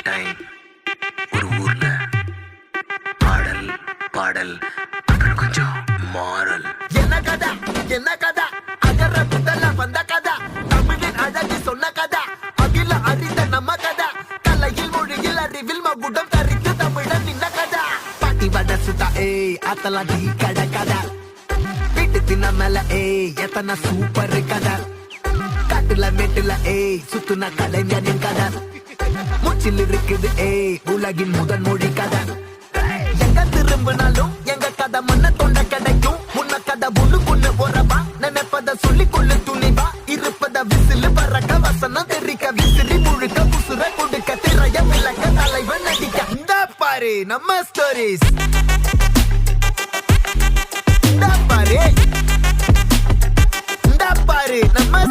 Time ஒரு ஊர்ல பாடல் பாடல் அப்புறம் கொஞ்சம் மாறல். என்ன கதை என்ன கதை அகர முதல்ல வந்த கதை தமிழின் அழகு சொன்ன கதை அகில அறிந்த நம்ம கதை கலையில் மொழியில் அறிவில் மகுடம் தரித்து தமிழன் நின்ன கதை பாட்டி வட சுத்தா அத்தலாம் டீ கடை கதை வீட்டு தின்ன மேல எத்தனை சூப்பர் கதை காட்டுல மேட்டுல சுத்துன கலைஞனின் கதை மூச்சில் இருக்குது உலகின் முதன் மொழி கதை எங்க திரும்பினாலும் எங்க கதை மண்ண தொண்ட கிடைக்கும் முன்ன கதை ஒண்ணு உறவா நினைப்பத சொல்லி கொள்ளு துணிவா இருப்பத விசிலு பறக்க வசனம் தெரிக்க விசிறி முழுக்க புசுர கொடுக்க திரைய விளக்க தலைவன் நடிக்க இந்த பாரு நம்ம ஸ்டோரிஸ் இந்த பாரு நம்ம